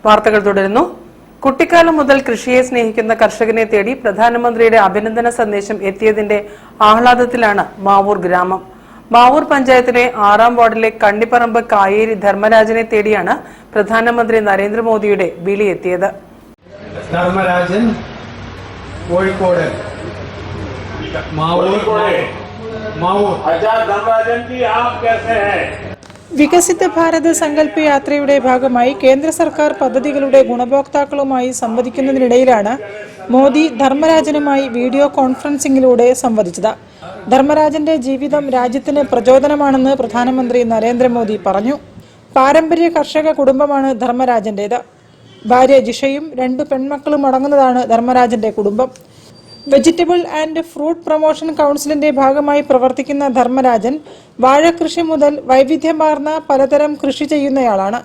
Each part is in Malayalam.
വാർത്തകൾ തുടരുന്നു. കുട്ടിക്കാലം മുതൽ കൃഷിയെ സ്നേഹിക്കുന്ന കർഷകനെ തേടി പ്രധാനമന്ത്രിയുടെ അഭിനന്ദന സന്ദേശം എത്തിയതിന്റെ ആഹ്ലാദത്തിലാണ് മാവൂർ ഗ്രാമം. മാവൂർ പഞ്ചായത്തിലെ 6-ാം വാർഡിലെ കണ്ണിപ്പറമ്പ് കായേരി ധർമ്മരാജനെ തേടിയാണ് പ്രധാനമന്ത്രി നരേന്ദ്രമോദിയുടെ വിളി എത്തിയത്. ധർമ്മരാജൻ കോഴിക്കോട് വികസിത ഭാരത് സങ്കല്പ യാത്രയുടെ ഭാഗമായി കേന്ദ്ര സർക്കാർ പദ്ധതികളുടെ ഗുണഭോക്താക്കളുമായി സംവദിക്കുന്നതിനിടയിലാണ് മോദി ധർമ്മരാജനുമായി വീഡിയോ കോൺഫറൻസിംഗിലൂടെ സംവദിച്ചത്. ധർമ്മരാജന്റെ ജീവിതം രാജ്യത്തിന് പ്രചോദനമാണെന്ന് പ്രധാനമന്ത്രി നരേന്ദ്രമോദി പറഞ്ഞു. പാരമ്പര്യ കർഷക കുടുംബമാണ് ധർമ്മരാജന്റേത്. ഭാര്യ ജിഷയും 2 പെൺമക്കളും അടങ്ങുന്നതാണ് ധർമ്മരാജന്റെ കുടുംബം. വെജിറ്റബിൾ ആൻഡ് ഫ്രൂട്ട് പ്രൊമോഷൻ കൗൺസിലിന്റെ ഭാഗമായി പ്രവർത്തിക്കുന്ന ധർമ്മരാജൻ വാഴകൃഷി മുതൽ വൈവിധ്യമാർന്ന പലതരം കൃഷി ചെയ്യുന്നയാളാണ്.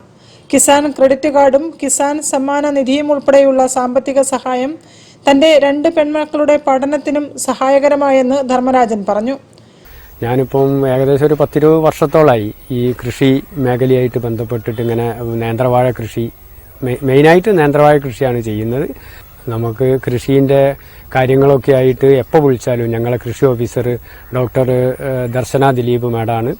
കിസാൻ ക്രെഡിറ്റ് കാർഡും കിസാൻ സമ്മാന നിധിയും ഉൾപ്പെടെയുള്ള സാമ്പത്തിക സഹായം തന്റെ 2 പെൺമക്കളുടെ പഠനത്തിനും സഹായകരമായെന്ന് ധർമ്മരാജൻ പറഞ്ഞു. ഞാനിപ്പം ഏകദേശം ഒരു 10-20 വർഷത്തോളമായി ഈ കൃഷി മേഖലയായിട്ട് ബന്ധപ്പെട്ടിട്ട് ഇങ്ങനെ നേന്ത്രവാഴ കൃഷി, മെയിനായിട്ട് നേന്ത്രവാഴ കൃഷിയാണ് ചെയ്യുന്നത്. നമുക്ക് കൃഷീൻ്റെ കാര്യങ്ങളൊക്കെ ആയിട്ട് എപ്പോൾ വിളിച്ചാലും ഞങ്ങളെ കൃഷി ഓഫീസർ ഡോക്ടർ ദർശന ദിലീപ് മാഡമാണ്.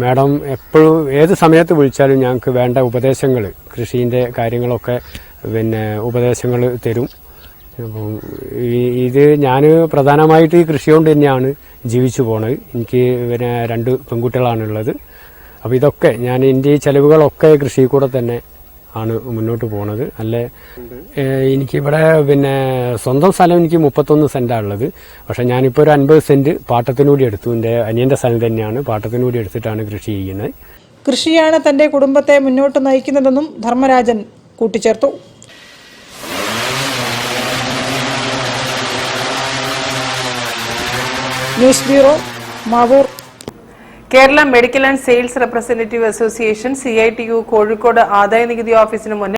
മാഡം എപ്പോഴും ഏത് സമയത്ത് വിളിച്ചാലും ഞങ്ങൾക്ക് വേണ്ട ഉപദേശങ്ങൾ, കൃഷീൻ്റെ കാര്യങ്ങളൊക്കെ ഉപദേശങ്ങൾ തരും. അപ്പം ഇത് ഞാൻ പ്രധാനമായിട്ട് ഈ കൃഷി കൊണ്ട് തന്നെയാണ് ജീവിച്ചു പോണത്. എനിക്ക് 2 പെൺകുട്ടികളാണുള്ളത്. അപ്പോൾ ഇതൊക്കെ ഞാൻ എൻ്റെ ഈ ചെലവുകളൊക്കെ കൃഷി കൂടെ തന്നെ ആണ് മുന്നോട്ട് പോണത്. അല്ലേ എനിക്കിവിടെ സ്വന്തം സ്ഥലം എനിക്ക് 31 സെന്റാണ് ഉള്ളത്. പക്ഷെ ഞാനിപ്പോൾ ഒരു 50 സെന്റ് പാട്ടത്തിനൂടി എടുത്തു. എൻ്റെ അനിയൻ്റെ സ്ഥലം തന്നെയാണ്, പാട്ടത്തിനൂടി എടുത്തിട്ടാണ് കൃഷി ചെയ്യുന്നത്. കൃഷിയാണ് തന്റെ കുടുംബത്തെ മുന്നോട്ട് നയിക്കുന്നതെന്നും ധർമ്മരാജൻ കൂട്ടിച്ചേർത്തു. News bureau, Mavoor. Kerala medical and sales representative association CITU Kozhikode ആദായ നികുതി ഓഫീസിന് മുന്നിൽ